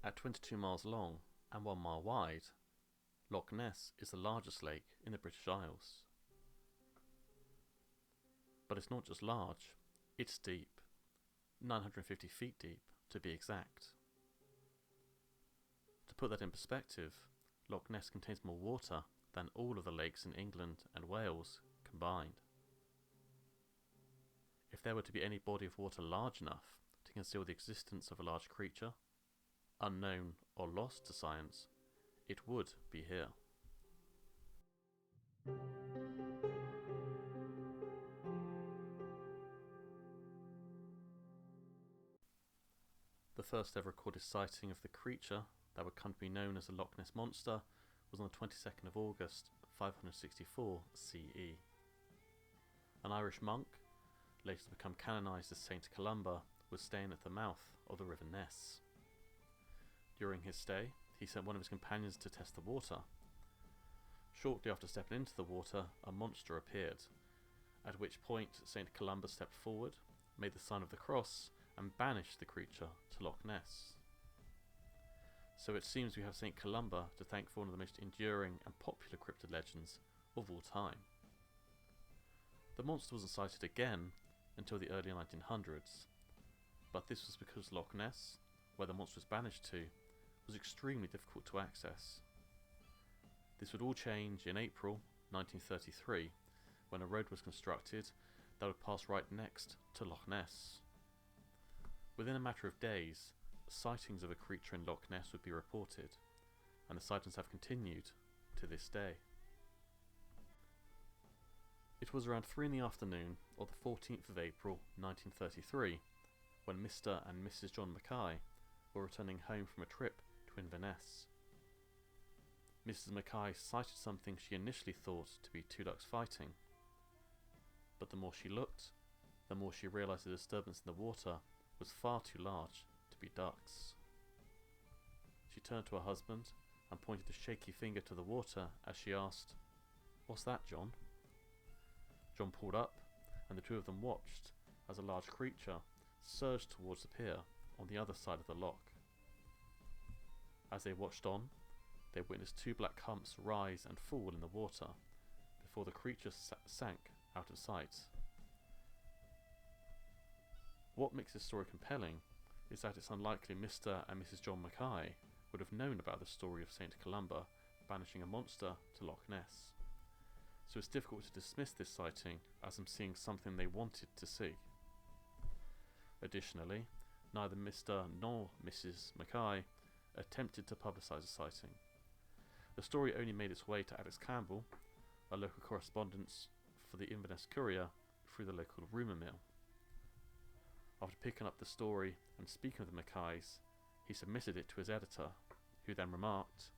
At 22 miles long and 1 mile wide, Loch Ness is the largest lake in the British Isles. But it's not just large, it's deep, 950 feet deep to be exact. To put that in perspective, Loch Ness contains more water than all of the lakes in England and Wales combined. If there were to be any body of water large enough to conceal the existence of a large creature, unknown or lost to science, it would be here. The first ever recorded sighting of the creature that would come to be known as the Loch Ness Monster was on the 22nd of August 564 CE. An Irish monk, later to become canonised as Saint Columba, was staying at the mouth of the River Ness. During his stay, he sent one of his companions to test the water. Shortly after stepping into the water, a monster appeared, at which point Saint Columba stepped forward, made the sign of the cross, and banished the creature to Loch Ness. So it seems we have Saint Columba to thank for one of the most enduring and popular cryptid legends of all time. The monster wasn't sighted again until the early 1900s, but this was because Loch Ness, where the monster was banished to, was extremely difficult to access. This would all change in April 1933, when a road was constructed that would pass right next to Loch Ness. Within a matter of days, sightings of a creature in Loch Ness would be reported, and the sightings have continued to this day. It was around 3 in the afternoon of the 14th of April 1933 when Mr. and Mrs. John Mackay were returning home from a trip to Inverness. Mrs. Mackay sighted something she initially thought to be 2 ducks fighting, but the more she looked, the more she realised the disturbance in the water was far too large to be ducks. She turned to her husband and pointed a shaky finger to the water as she asked, "What's that, John?" John pulled up, and the two of them watched as a large creature surged towards the pier on the other side of the loch. As they watched on, they witnessed 2 black humps rise and fall in the water before the creature sank out of sight. What makes this story compelling is that it's unlikely Mr. and Mrs. John Mackay would have known about the story of Saint Columba banishing a monster to Loch Ness, so it's difficult to dismiss this sighting as them seeing something they wanted to see. Additionally, neither Mr. nor Mrs. Mackay attempted to publicise the sighting. The story only made its way to Alex Campbell, a local correspondent for the Inverness Courier, through the local rumour mill. After picking up the story and speaking with the Mackays, he submitted it to his editor, who then remarked,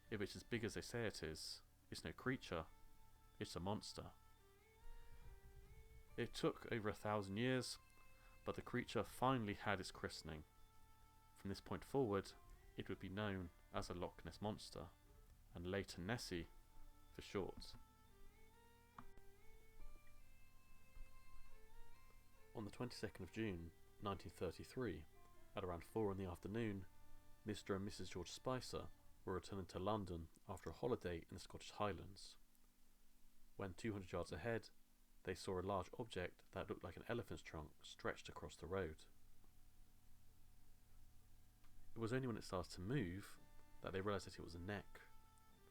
"If it's as big as they say it is, it's no creature, it's a monster." It took over 1,000 years, but the creature finally had its christening. From this point forward, it would be known as the Loch Ness Monster, and later Nessie for short. On the 22nd of June 1933, at around 4 in the afternoon, Mr. and Mrs. George Spicer were returning to London after a holiday in the Scottish Highlands. When 200 yards ahead, they saw a large object that looked like an elephant's trunk stretched across the road. It was only when it started to move that they realised that it was a neck.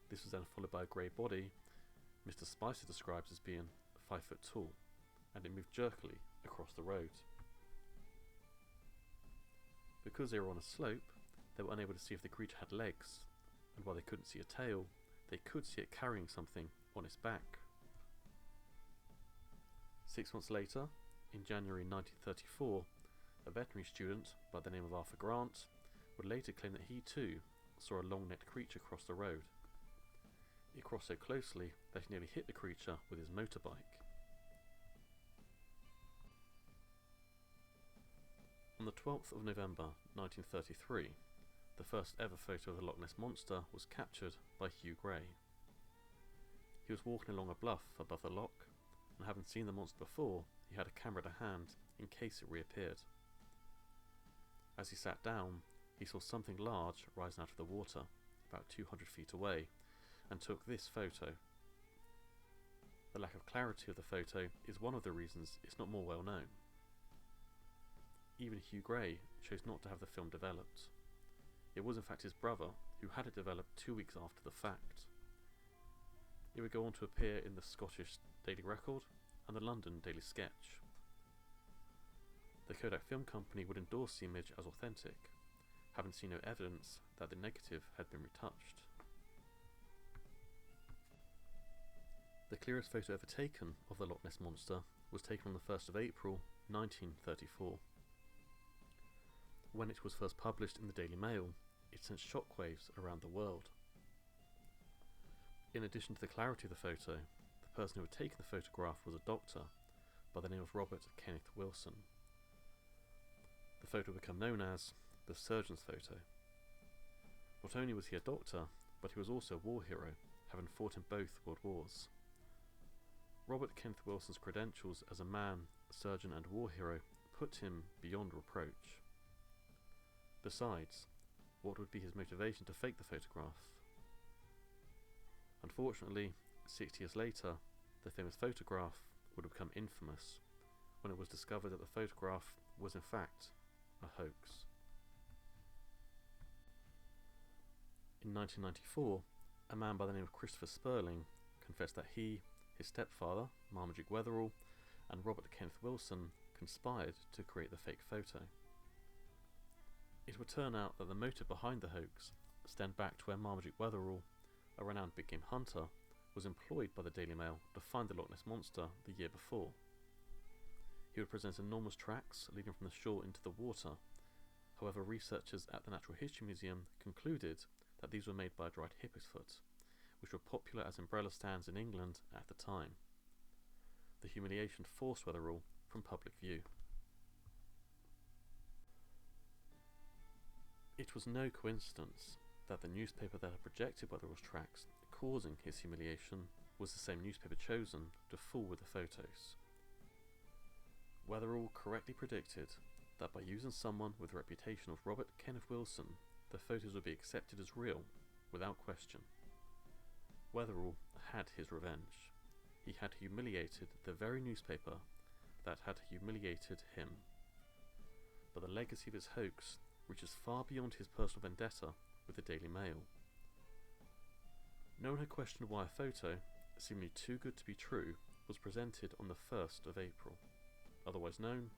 This was then followed by a grey body Mr. Spicer describes as being 5 foot tall, and it moved jerkily across the road. Because they were on a slope, they were unable to see if the creature had legs, and while they couldn't see a tail, they could see it carrying something on its back. 6 months later, in January 1934, a veterinary student by the name of Arthur Grant would later claim that he too saw a long-necked creature cross the road. It crossed so closely that he nearly hit the creature with his motorbike. On the 12th of November 1933, the first ever photo of the Loch Ness Monster was captured by Hugh Gray. He was walking along a bluff above the loch, and having seen the monster before, he had a camera to hand in case it reappeared. As he sat down, he saw something large rising out of the water, about 200 feet away, and took this photo. The lack of clarity of the photo is one of the reasons it's not more well known. Even Hugh Gray chose not to have the film developed. It was in fact his brother who had it developed 2 weeks after the fact. It would go on to appear in the Scottish Daily Record and the London Daily Sketch. The Kodak Film Company would endorse the image as authentic, having seen no evidence that the negative had been retouched. The clearest photo ever taken of the Loch Ness Monster was taken on the 1st of April 1934. When it was first published in the Daily Mail, it sent shockwaves around the world. In addition to the clarity of the photo, the person who had taken the photograph was a doctor by the name of Robert Kenneth Wilson. The photo would become known as the surgeon's photo. Not only was he a doctor, but he was also a war hero, having fought in both world wars. Robert Kenneth Wilson's credentials as a man, surgeon and war hero put him beyond reproach. Besides, what would be his motivation to fake the photograph? Unfortunately, 60 years later, the famous photograph would have become infamous when it was discovered that the photograph was in fact a hoax. In 1994, a man by the name of Christopher Sperling confessed that he, his stepfather, Marmaduke Wetherell, and Robert Kenneth Wilson conspired to create the fake photo. It would turn out that the motive behind the hoax stemmed back to where Marmaduke Wetherell, a renowned big game hunter, was employed by the Daily Mail to find the Loch Ness Monster the year before. He would present enormous tracks leading from the shore into the water. However, researchers at the Natural History Museum concluded that these were made by a dried hippo's foot, which were popular as umbrella stands in England at the time. The humiliation forced Wetherell from public view. It was no coincidence that the newspaper that had projected Wetherell's tracks, causing his humiliation, was the same newspaper chosen to fool with the photos. Wetherell correctly predicted that by using someone with the reputation of Robert Kenneth Wilson, the photos would be accepted as real, without question. Wetherell had his revenge. He had humiliated the very newspaper that had humiliated him. But the legacy of his hoax reaches far beyond his personal vendetta with the Daily Mail. No one had questioned why a photo, seemingly too good to be true, was presented on the 1st of April, otherwise known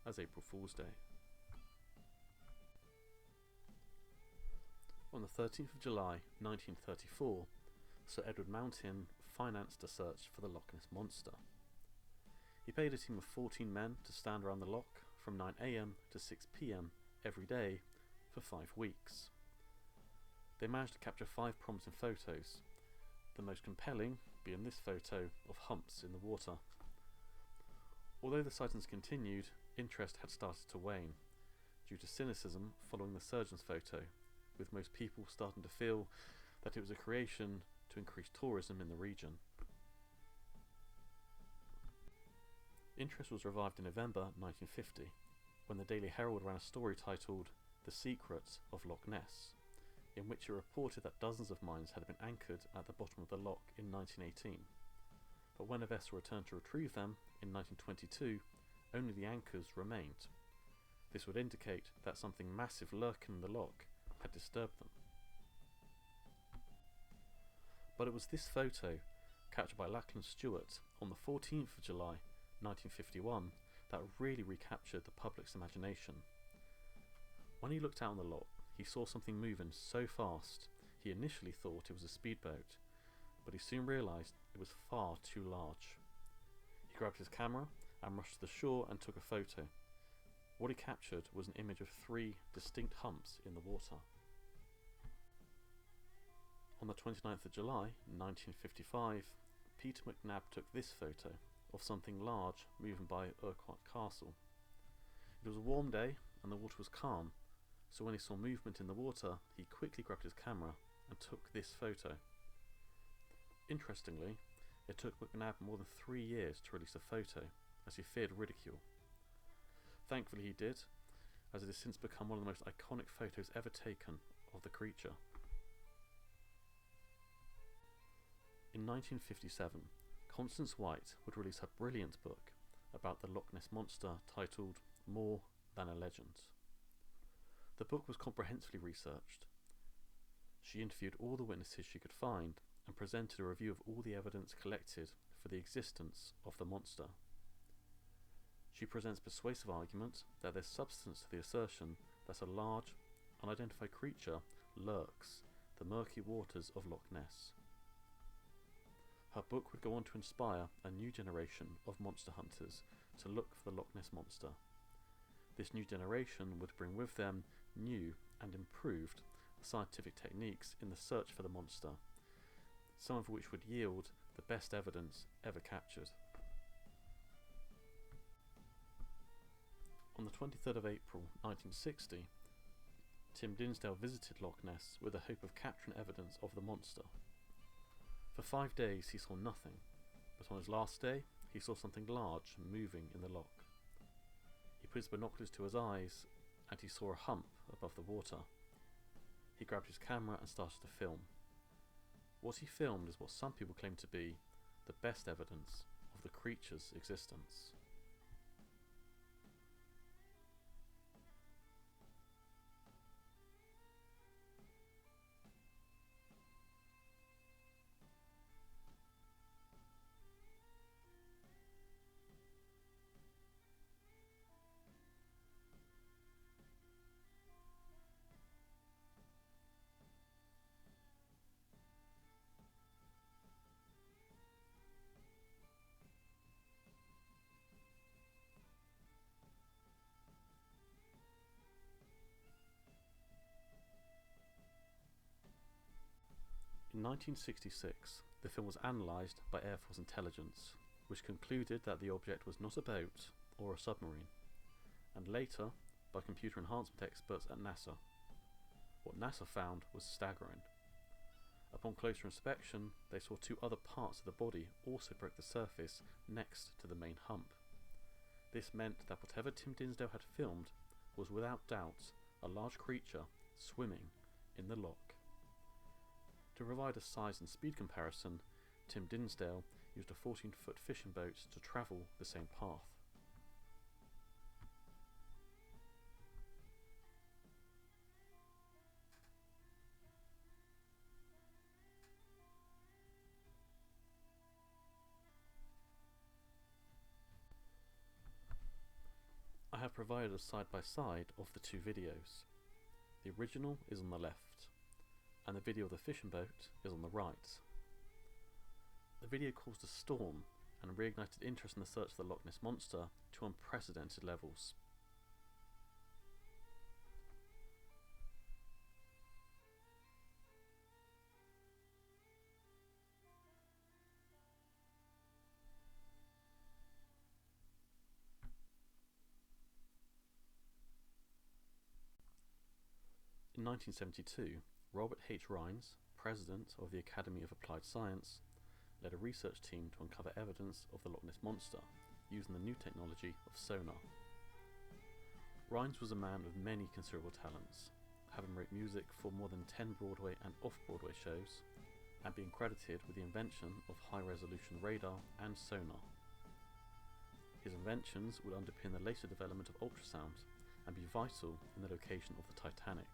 as April Fool's Day. On the 13th of July 1934, Sir Edward Mountain financed a search for the Loch Ness Monster. He paid a team of 14 men to stand around the loch from 9 AM to 6 PM every day for 5 weeks. They managed to capture 5 promising photos, the most compelling being this photo of humps in the water. Although the sightings continued, interest had started to wane, due to cynicism following the surgeon's photo, with most people starting to feel that it was a creation to increase tourism in the region. Interest was revived in November 1950, when the Daily Herald ran a story titled "The Secret of Loch Ness," in which it reported that dozens of mines had been anchored at the bottom of the loch in 1918. But when a vessel returned to retrieve them in 1922, only the anchors remained. This would indicate that something massive lurking in the loch had disturbed them. But it was this photo, captured by Lachlan Stewart on the 14th of July 1951, that really recaptured the public's imagination. When he looked out on the loch, he saw something moving so fast he initially thought it was a speedboat, but he soon realised it was far too large. He grabbed his camera and rushed to the shore and took a photo. What he captured was an image of 3 distinct humps in the water. On the 29th of July 1955, Peter McNab took this photo of something large moving by Urquhart Castle. It was a warm day and the water was calm, so when he saw movement in the water, he quickly grabbed his camera and took this photo. Interestingly, it took McNab more than 3 years to release a photo, as he feared ridicule. Thankfully he did, as it has since become one of the most iconic photos ever taken of the creature. In 1957, Constance White would release her brilliant book about the Loch Ness Monster titled More Than a Legend. The book was comprehensively researched. She interviewed all the witnesses she could find and presented a review of all the evidence collected for the existence of the monster. She presents persuasive argument that there's substance to the assertion that a large, unidentified creature lurks the murky waters of Loch Ness. Her book would go on to inspire a new generation of monster hunters to look for the Loch Ness Monster. This new generation would bring with them new and improved scientific techniques in the search for the monster, some of which would yield the best evidence ever captured. On the 23rd of April 1960, Tim Dinsdale visited Loch Ness with the hope of capturing evidence of the monster. For 5 days he saw nothing, but on his last day he saw something large moving in the loch. He put his binoculars to his eyes and he saw a hump above the water. He grabbed his camera and started to film. What he filmed is what some people claim to be the best evidence of the creature's existence. In 1966, the film was analysed by Air Force intelligence, which concluded that the object was not a boat or a submarine, and later by computer enhancement experts at NASA. What NASA found was staggering. Upon closer inspection, they saw 2 other parts of the body also break the surface next to the main hump. This meant that whatever Tim Dinsdale had filmed was without doubt a large creature swimming in the loch. To provide a size and speed comparison, Tim Dinsdale used a 14-foot fishing boat to travel the same path. I have provided a side-by-side of the 2 videos. The original is on the left, and the video of the fishing boat is on the right. The video caused a storm and reignited interest in the search for the Loch Ness Monster to unprecedented levels. In 1972, Robert H. Rines, president of the Academy of Applied Science, led a research team to uncover evidence of the Loch Ness Monster using the new technology of sonar. Rines was a man with many considerable talents, having wrote music for more than 10 Broadway and off-Broadway shows, and being credited with the invention of high-resolution radar and sonar. His inventions would underpin the later development of ultrasound and be vital in the location of the Titanic.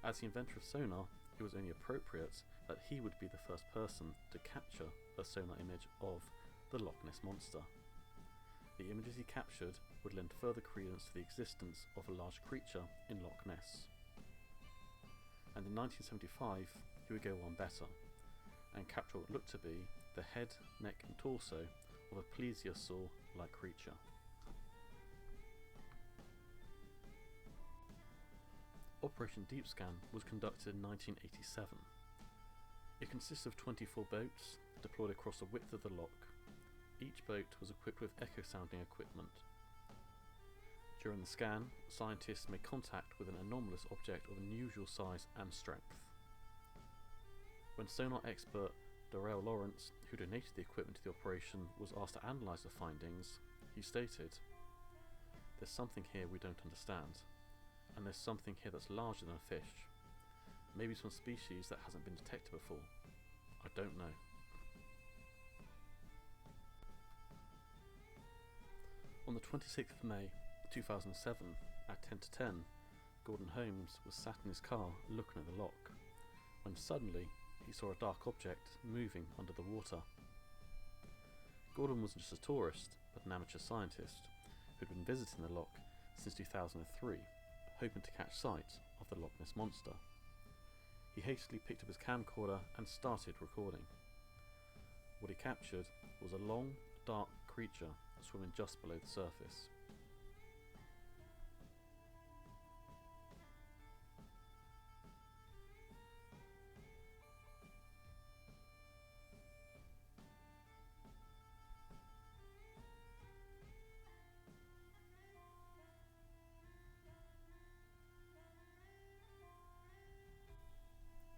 As the inventor of sonar, it was only appropriate that he would be the first person to capture a sonar image of the Loch Ness Monster. The images he captured would lend further credence to the existence of a large creature in Loch Ness. And in 1975, he would go one better, and capture what looked to be the head, neck and torso of a plesiosaur-like creature. Operation Deep Scan was conducted in 1987. It consists of 24 boats deployed across the width of the loch. Each boat was equipped with echo-sounding equipment. During the scan, scientists made contact with an anomalous object of unusual size and strength. When sonar expert Darrell Lawrence, who donated the equipment to the operation, was asked to analyse the findings, he stated, There's something here we don't understand, and there's something here that's larger than a fish. Maybe some species that hasn't been detected before. I don't know. On the 26th of May 2007, at 10 to 10, Gordon Holmes was sat in his car looking at the loch, when suddenly he saw a dark object moving under the water. Gordon wasn't just a tourist, but an amateur scientist who'd been visiting the loch since 2003, hoping to catch sight of the Loch Ness monster. He hastily picked up his camcorder and started recording. What he captured was a long, dark creature swimming just below the surface.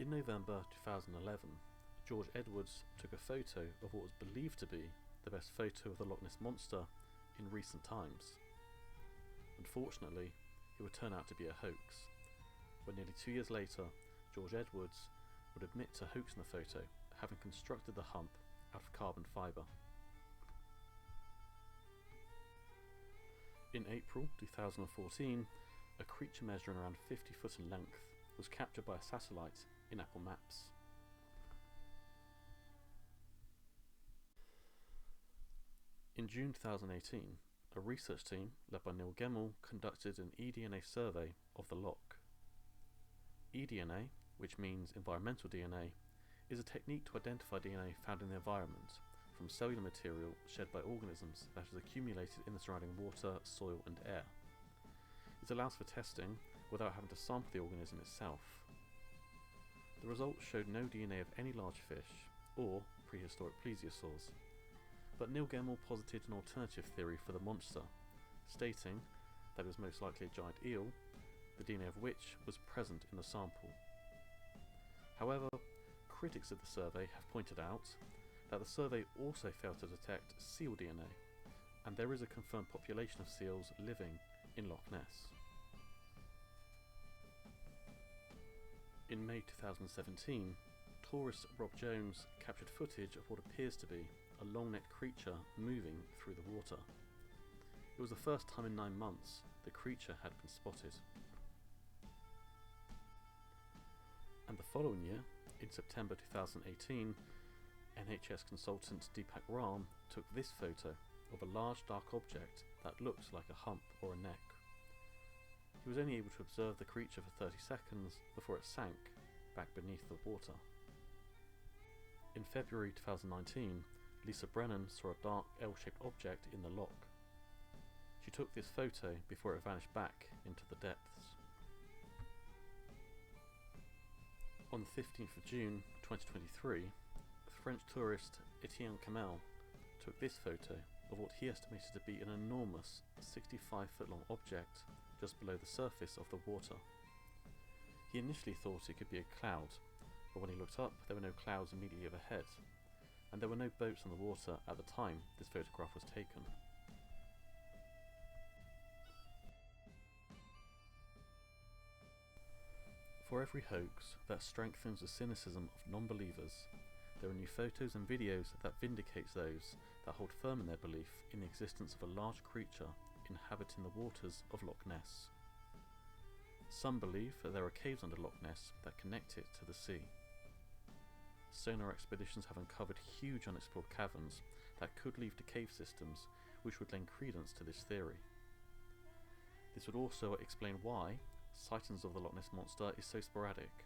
In November 2011, George Edwards took a photo of what was believed to be the best photo of the Loch Ness monster in recent times. Unfortunately, it would turn out to be a hoax, when nearly 2 years later, George Edwards would admit to hoaxing the photo, having constructed the hump out of carbon fibre. In April 2014, a creature measuring around 50 foot in length was captured by a satellite in Apple Maps. In June 2018, a research team led by Neil Gemmell conducted an eDNA survey of the loch. eDNA, which means environmental DNA, is a technique to identify DNA found in the environment from cellular material shed by organisms that has accumulated in the surrounding water, soil and air. It allows for testing without having to sample the organism itself. The results showed no DNA of any large fish or prehistoric plesiosaurs, but Neil Gemmell posited an alternative theory for the monster, stating that it was most likely a giant eel, the DNA of which was present in the sample. However, critics of the survey have pointed out that the survey also failed to detect seal DNA, and there is a confirmed population of seals living in Loch Ness. In May 2017, tourist Rob Jones captured footage of what appears to be a long-necked creature moving through the water. It was the first time in 9 months the creature had been spotted. And the following year, in September 2018, NHS consultant Deepak Ram took this photo of a large dark object that looked like a hump or a neck. He was only able to observe the creature for 30 seconds before it sank back beneath the water. In February 2019, Lisa Brennan saw a dark L-shaped object in the loch. She took this photo before it vanished back into the depths. On the 15th of June 2023, French tourist Etienne Kamel took this photo of what he estimated to be an enormous 65-foot-long object just below the surface of the water. He initially thought it could be a cloud, but when he looked up there were no clouds immediately overhead, and there were no boats on the water at the time this photograph was taken. For every hoax that strengthens the cynicism of non-believers, there are new photos and videos that vindicates those that hold firm in their belief in the existence of a large creature inhabiting the waters of Loch Ness. Some believe that there are caves under Loch Ness that connect it to the sea. Sonar expeditions have uncovered huge unexplored caverns that could lead to cave systems, which would lend credence to this theory. This would also explain why sightings of the Loch Ness monster is so sporadic,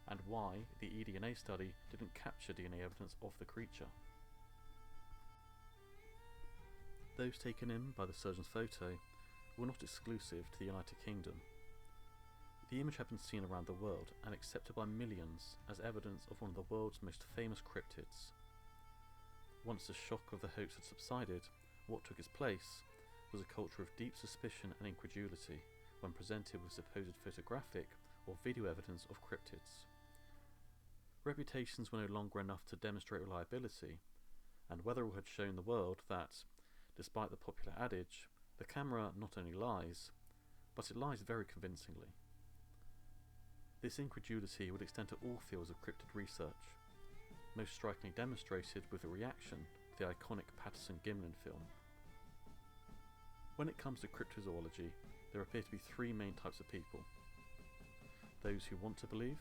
and why the eDNA study didn't capture DNA evidence of the creature. Those taken in by the surgeon's photo were not exclusive to the United Kingdom. The image had been seen around the world and accepted by millions as evidence of one of the world's most famous cryptids. Once the shock of the hoax had subsided, what took its place was a culture of deep suspicion and incredulity when presented with supposed photographic or video evidence of cryptids. Reputations were no longer enough to demonstrate reliability, and Weatherall had shown the world that, despite the popular adage, The camera not only lies, but it lies very convincingly. This incredulity would extend to all fields of cryptid research, most strikingly demonstrated with the reaction to the iconic Patterson-Gimlin film. When it comes to cryptozoology, there appear to be three main types of people: those who want to believe,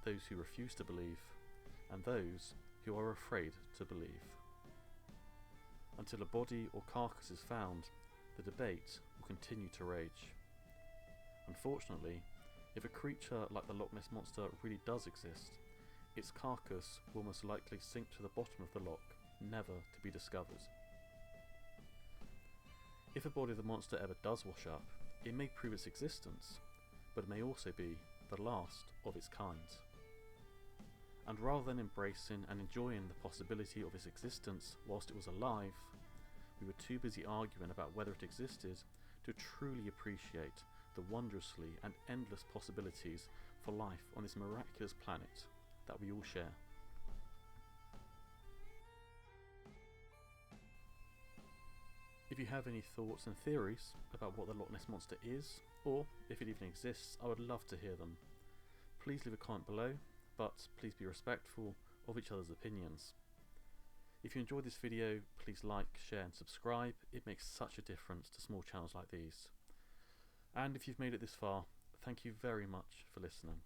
those who refuse to believe, and those who are afraid to believe. Until a body or carcass is found, the debate will continue to rage. Unfortunately, if a creature like the Loch Ness Monster really does exist, its carcass will most likely sink to the bottom of the loch, never to be discovered. If a body of the monster ever does wash up, it may prove its existence, but it may also be the last of its kind. And rather than embracing and enjoying the possibility of its existence whilst it was alive, we were too busy arguing about whether it existed to truly appreciate the wondrously and endless possibilities for life on this miraculous planet that we all share. If you have any thoughts and theories about what the Loch Ness Monster is, or if it even exists, I would love to hear them. Please leave a comment below, but please be respectful of each other's opinions. If you enjoyed this video, please like, share and subscribe. It makes such a difference to small channels like these. And if you've made it this far, thank you very much for listening.